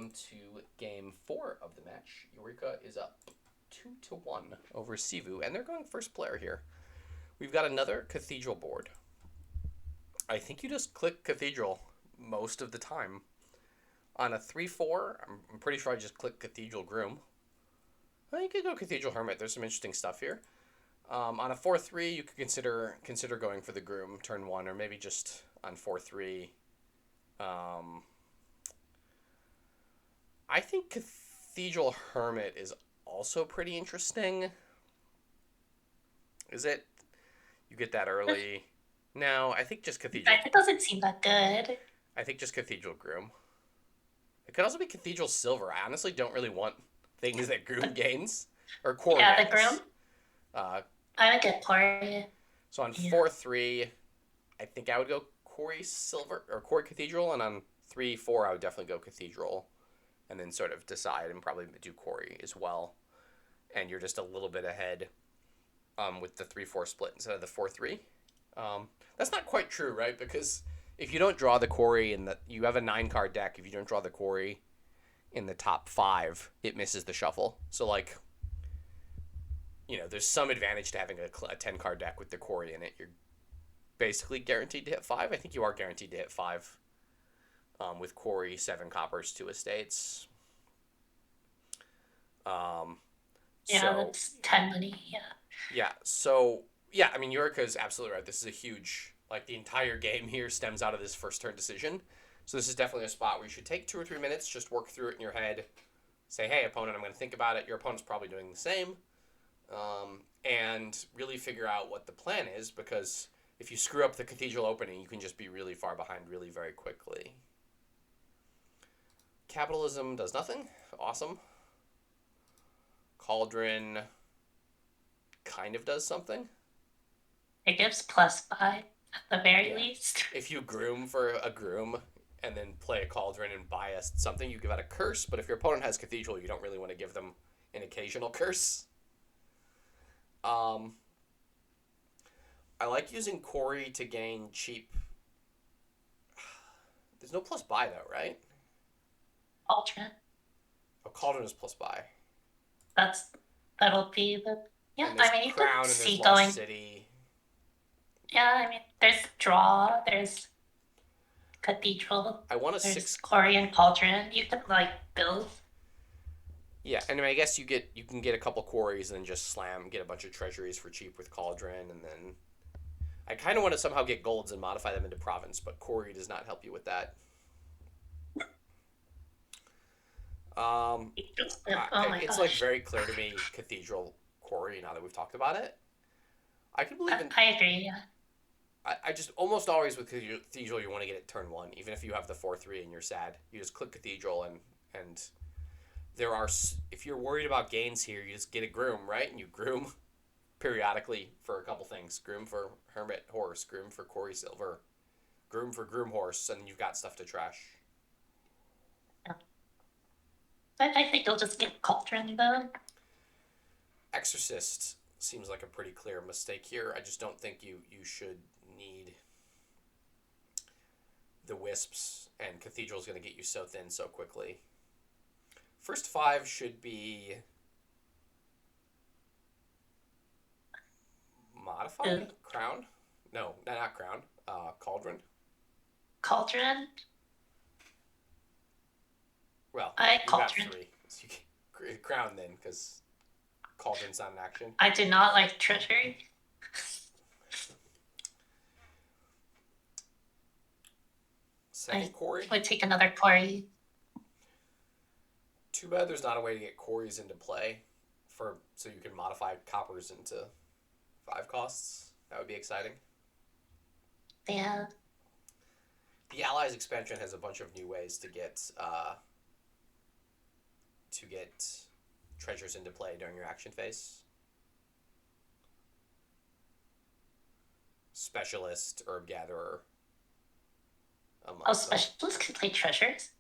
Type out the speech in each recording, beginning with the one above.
welcome to game 4 of the match. Jorikke is up 2-1 over Cvuu, and they're going first player here. We've got another Cathedral board. I think you just click Cathedral most of the time. On a 3-4, I'm pretty sure I just click Cathedral Groom. Well, you could go Cathedral Hermit. There's some interesting stuff here. On a 4-3, you could consider going for the Groom turn 1, or maybe just on 4-3. I think Cathedral Hermit is also pretty interesting. Is it? You get that early. No, I think just Cathedral. It doesn't seem that good. I think just Cathedral Groom. It could also be Cathedral Silver. I honestly don't really want things that Groom gains. Or Quarry. Yeah, the Groom. I would get Quarry. So on 4-3, I think I would go Quarry Silver or Quarry Cathedral, and on 3-4, I would definitely go Cathedral, and then sort of decide and probably do Quarry as well. And you're just a little bit ahead with the 3-4 split instead of the 4-3. That's not quite true, right? Because if you don't draw the Quarry and you have a 9-card deck, if you don't draw the Quarry in the top 5, it misses the shuffle. So like, there's some advantage to having a 10-card deck with the Quarry in it. You're basically guaranteed to hit 5. I think you are guaranteed to hit 5 with Quarry, 7 coppers, 2 estates. That's 10 money, yeah. Yeah, so, yeah, I mean, Jorikke is absolutely right. This is a huge, the entire game here stems out of this first turn decision. So this is definitely a spot where you should take 2 or 3 minutes, just work through it in your head. Say, hey, opponent, I'm going to think about it. Your opponent's probably doing the same. And really figure out what the plan is, because if you screw up the Cathedral opening, you can just be really far behind really very quickly. Capitalism does nothing. Awesome. Cauldron kind of does something. It gives +5 at the very least. If you Groom for a Groom and then play a Cauldron and buy something, you give out a curse. But if your opponent has Cathedral, you don't really want to give them an occasional curse. I like using Quarry to gain cheap. There's no plus buy though, right? Cauldron. Oh, Cauldron is plus buy. That'll be the you Crown can see and going. City. Yeah, there's draw, there's Cathedral. I want there's Quarry and Cauldron. You can build. Yeah, and I guess you can get a couple Quarries and then just get a bunch of treasuries for cheap with Cauldron, and then I kind of want to somehow get golds and modify them into province, but Quarry does not help you with that. It's very clear to me Cathedral Quarry now that we've talked about it. I can believe in. I agree. Yeah. I just almost always with Cathedral you want to get it turn 1, even if you have the 4-3 and you're sad. You just click Cathedral and there are, if you're worried about gains here, you just get a Groom, right? And you Groom periodically for a couple things. Groom for Hermit Horse, Groom for Quarry Silver, Groom for Groom Horse, and you've got stuff to trash. Yeah. I think you'll just get Cauldron though. Exorcist seems like a pretty clear mistake here. I just don't think you should need the Wisps, and Cathedral's going to get you so thin so quickly. First 5 should be modified? Crown? No, not Crown. Cauldron. Cauldron? Well, Cauldron. Got 3. So you get Crown then, because Cauldron's not in action. I do not like Treasury. Second Quarry? I would take another Quarry. Too bad there's not a way to get Quarries into play so you can modify coppers into 5 costs. That would be exciting. Yeah. The Allies expansion has a bunch of new ways to get treasures into play during your action phase. Specialist, Herb Gatherer. Specialist can play treasures?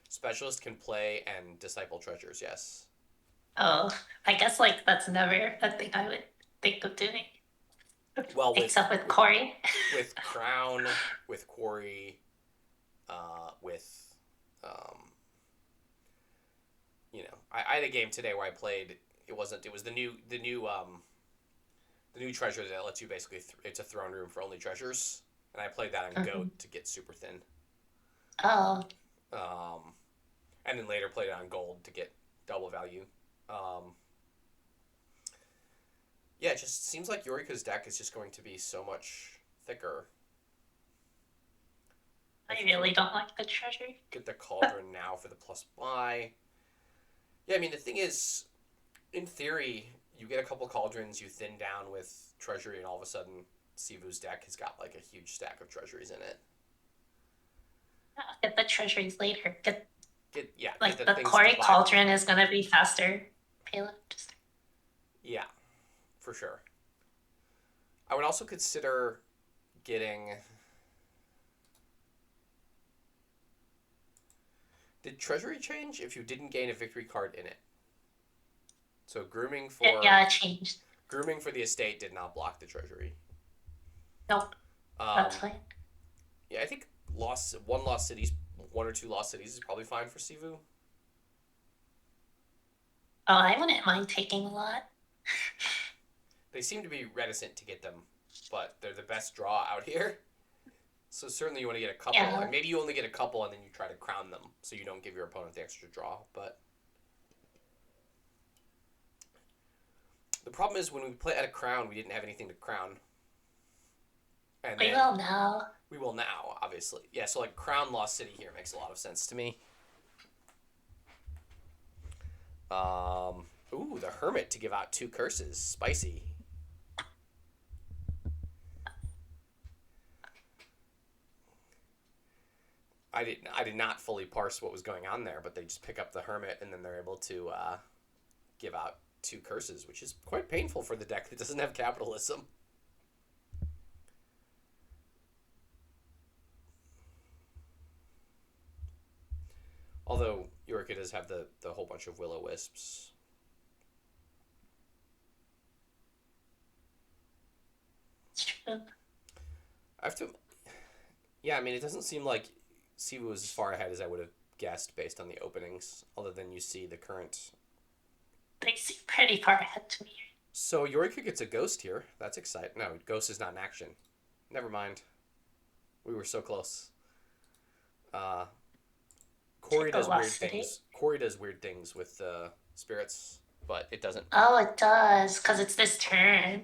Specialist can play and disciple treasures, yes. Oh, I guess that's never a thing I would think of doing. Well, except with Quarry. With Crown, with Quarry, with I had a game today where I played. It wasn't. It was the new treasure that lets you basically. It's a throne room for only treasures, and I played that on Mhm. goat to get super thin. Oh, Um, and then later played it on gold to get double value. Um, yeah, it just seems like Yorika's deck is just going to be so much thicker. I I think you really don't like the treasury. get the Cauldron now for the plus buy. Yeah, I mean the thing is, in theory, you get a couple Cauldrons, you thin down with Treasury, and all of a sudden, Cvuu's deck has got like a huge stack of Treasuries in it. Get the treasuries later. Get Get like the the things to Quarry buy them. Cauldron is gonna be faster. Payload. Just Yeah, for sure. I would also consider getting. Did Treasury change if you didn't gain a victory card in it? So yeah, it changed. grooming for the estate did not block the Treasury. Nope, that's Um, fine. yeah, I think one or two lost cities is probably fine for Cvuu. Oh, I wouldn't mind taking a lot. They seem to be reticent to get them, but they're the best draw out here. So certainly you want to get a couple, Yeah, and maybe you only get a couple, and then you try to crown them, so you don't give your opponent the extra draw. But the problem is when we play at a crown, we didn't have anything to crown, and we then will now. we will now, obviously. Yeah, so like crown lost city here makes a lot of sense to me. Ooh, the Hermit to give out two curses, spicy. I did not fully parse what was going on there, but they just pick up the Hermit and then they're able to give out two curses, which is quite painful for the deck that doesn't have capitalism. Although Jorikke does have the whole bunch of Will-O-Wisps. It's true. I have to. Yeah, I mean, it doesn't seem like Cvuu was as far ahead as I would have guessed based on the openings, other than you see the current. They seem pretty far ahead to me. So Jorikke gets a ghost here. That's exciting. No, ghost is not in action. Never mind. We were so close. Uh, Quarry Take a does lost weird city. things. Quarry does weird things with spirits, but it doesn't. Oh, it does, because it's this turn.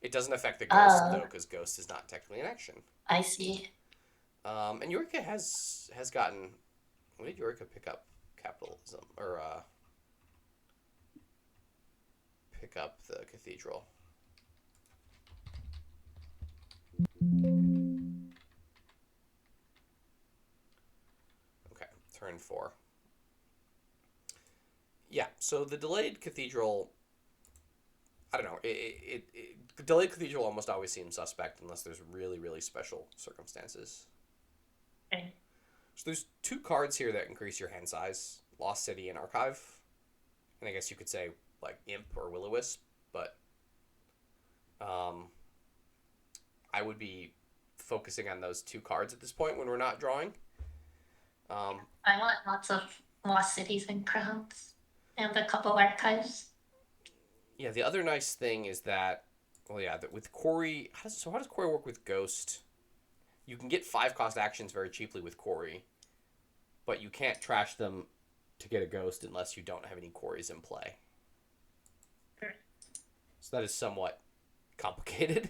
It doesn't affect the ghost Oh, though, because ghost is not technically in action. I see. And Jorikke has gotten. When did Jorikke pick up capitalism or pick up the cathedral? Okay, turn 4. Yeah, so the delayed cathedral. I don't know. The delayed cathedral almost always seems suspect unless there's really really special circumstances. Okay. So there's two cards here that increase your hand size: Lost City and Archive. And I guess you could say like Imp or Will-O-Wisp, but um, I would be focusing on those two cards at this point when we're not drawing. Um, I want lots of lost cities and crowns, and a couple archives. yeah, the other nice thing is that, well, yeah, with Quarry, how does Quarry work with Ghost? You can get 5 cost actions very cheaply with Quarry, but you can't trash them to get a Ghost unless you don't have any Quarries in play. So that is somewhat complicated.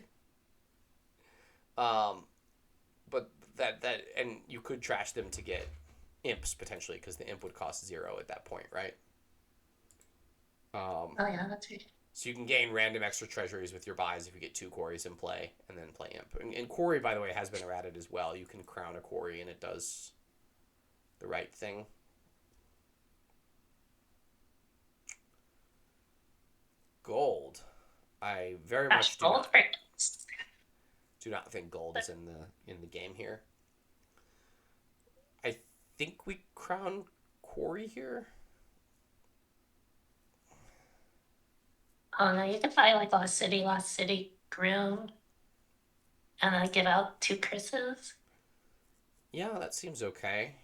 Um, but and you could trash them to get imps potentially because the imp would cost 0 at that point, right? Um, Oh yeah, that's right. so you can gain random extra treasuries with your buys if you get 2 quarries in play and then play imp. And quarry, by the way, has been errated as well. You can crown a quarry and it does the right thing. Gold. I very Gosh, much gold for do not think gold is in the game here. I think we crown quarry here. Oh no, you can buy like lost city, Groom, and then give out two curses. Yeah, that seems okay.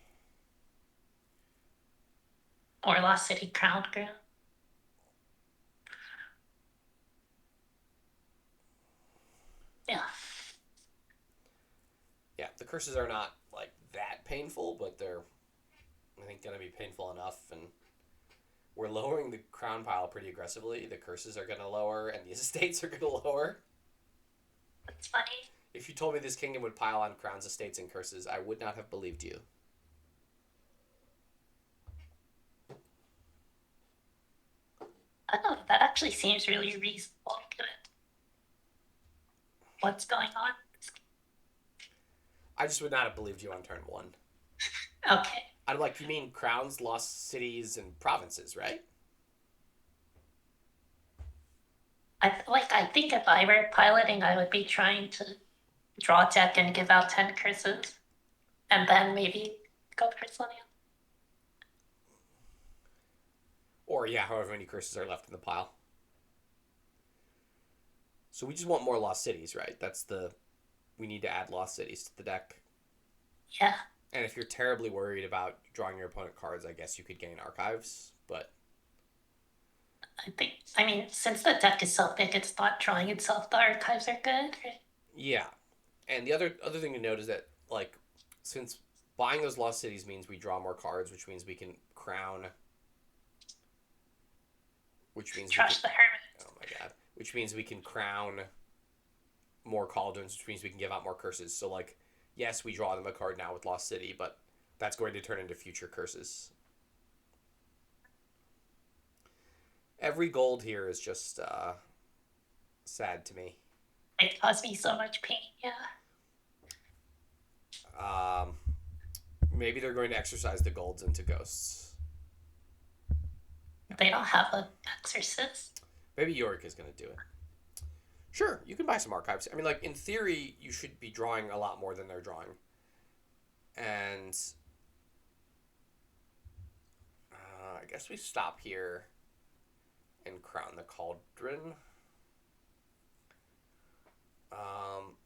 Or Lost City Crown Groom. Yeah. Yeah, the curses are not like that painful, but they're, I think, gonna be painful enough. And we're lowering the crown pile pretty aggressively. The curses are gonna lower, and the estates are gonna lower. That's funny. If you told me this kingdom would pile on crowns, estates, and curses, I would not have believed you. I don't know. That actually seems really reasonable. Given what's going on? I just would not have believed you on turn one. Okay. I'm like, you mean crowns, lost cities, and provinces, right? I think if I were piloting, I would be trying to draw a deck and give out 10 curses, and then maybe go for something. Or, yeah, however many curses are left in the pile. So we just want more lost cities, right? That's the... We need to add lost cities to the deck. Yeah. And if you're terribly worried about drawing your opponent cards, I guess you could gain archives, but... I mean, since the deck is so big, it's not drawing itself, the archives are good, right? Yeah. And the other thing to note is that, like, since buying those lost cities means we draw more cards, which means we can crown... Which means Trash the Hermit. Oh my god. Which means we can crown more cauldrons, which means we can give out more curses. So, like, yes, we draw them a card now with Lost City, but that's going to turn into future curses. Every gold here is just sad to me. It caused me so much pain, yeah. Maybe they're going to exercise the golds into ghosts. They don't have an Exorcist. Maybe Yorick is going to do it. Sure, you can buy some archives. I mean, like, in theory, you should be drawing a lot more than they're drawing. And I guess we stop here and crown the Cauldron.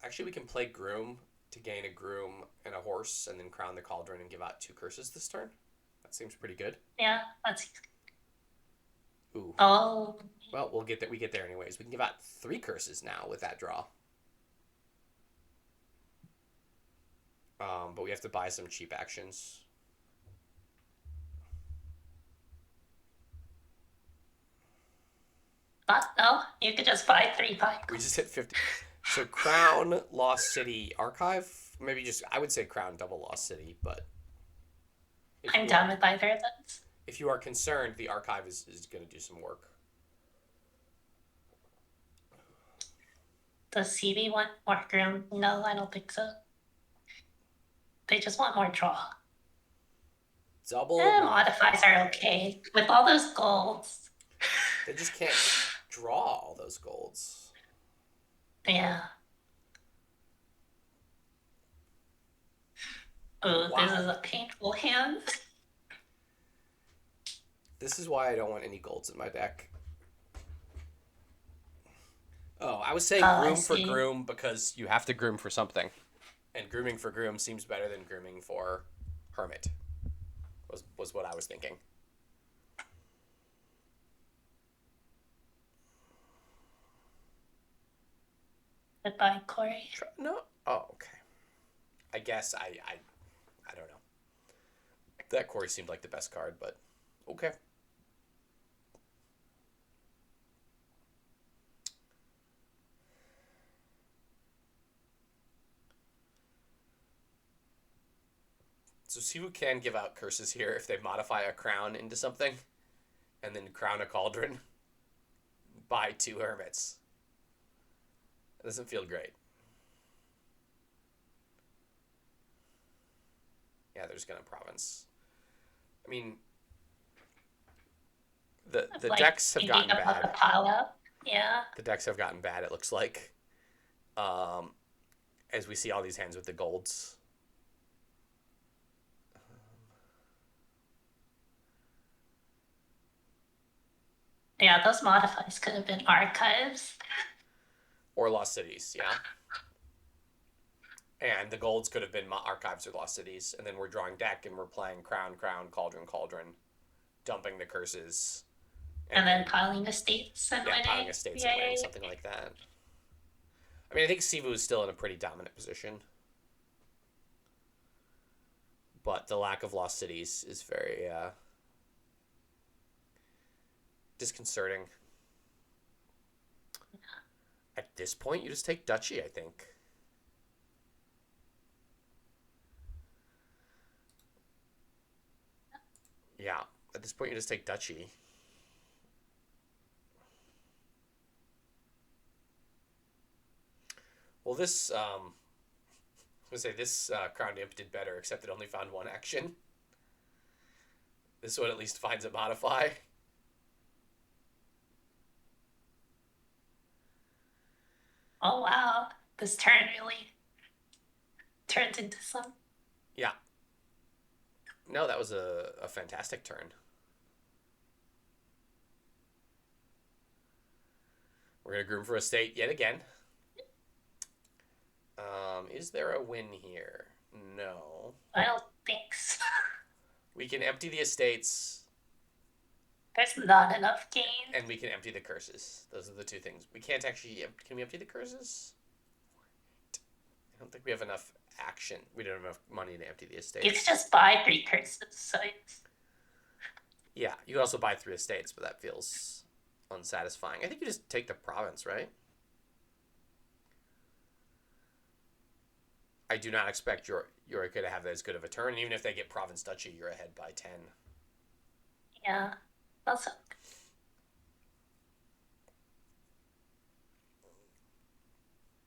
Actually, we can play Groom to gain a Groom and a horse, and then crown the Cauldron and give out 2 curses this turn. That seems pretty good. Yeah, that's... Ooh. Oh. Well, we'll get there. We get there anyways. We can give out 3 curses now with that draw. But we have to buy some cheap actions. No, you could just buy 3 cycles. We just hit 50. So crown, Lost City, archive. Maybe just, I would say crown, double Lost City, but... I'm down with either of those. If you are concerned, the archive is going to do some work. Does Cvuu want more Groom? No, I don't think so. They just want more draw. Double modifies are okay. With all those golds. They just can't draw all those golds. Yeah. Oh, wow. This is a painful hand. This is why I don't want any golds in my deck. Oh, I was saying groom for groom because you have to groom for something. And grooming for groom seems better than grooming for hermit. Was what I was thinking. Goodbye, Quarry. No? Oh, okay. I guess I don't know. That Quarry seemed like the best card, but okay. So Cvuu can give out curses here if they modify a crown into something, and then crown a cauldron. Buy 2 hermits. It doesn't feel great. Yeah, there's gonna province. I mean, the like decks have gotten bad. The pile up. Yeah. The decks have gotten bad. It looks like, as we see all these hands with the golds. Yeah, those modifiers could have been archives. Or lost cities, yeah. And the golds could have been archives or lost cities. And then we're drawing deck and we're playing crown, crown, cauldron, cauldron. dumping the curses. And then piling estates and Yeah, piling winning. estates and winning, Yay. something like that. I mean, I think Cvuu is still in a pretty dominant position. But the lack of lost cities is very disconcerting. At this point, you just take duchy, I think. Yeah, at this point, you just take duchy. Well, this, I was gonna say, this Crown Imp did better, except it only found one action. This one at least finds a modify. Oh wow. This turn really turns into some. Yeah. No, that was a fantastic turn. We're going to groom for a state yet again. Is there a win here? No. I don't think so. We can empty the estates. There's not enough gain. And we can empty the curses. Those are the two things. We can't actually... Can we empty the curses? I don't think we have enough action. We don't have enough money to empty the estates. You could just buy 3 curses, so it's... Yeah, you can also buy 3 estates, but that feels unsatisfying. I think you just take the province, right? I do not expect Jorikke to have as good of a turn. Even if they get province duchy, you're ahead by 10. Yeah. Also...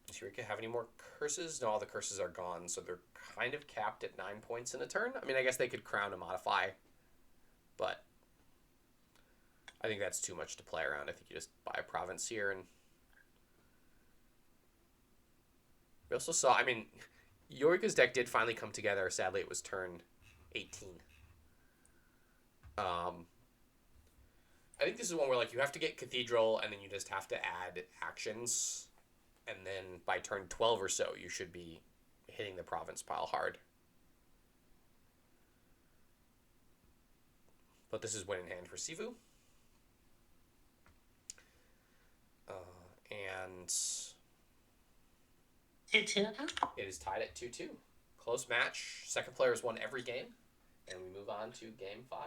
Does Jorikke have any more curses? No, all the curses are gone, so they're kind of capped at 9 points in a turn. I mean, I guess they could crown a modify, but I think that's too much to play around. I think you just buy a province here. And we also saw, I mean, Jorikke's deck did finally come together. Sadly, it was turn 18. I think this is one where, like, you have to get Cathedral, and then you just have to add actions. And then by turn 12 or so, you should be hitting the province pile hard. But this is win in hand for Cvuu. And 2-2. it is tied at 2-2. Close match. Second player has won every game. And we move on to game 5.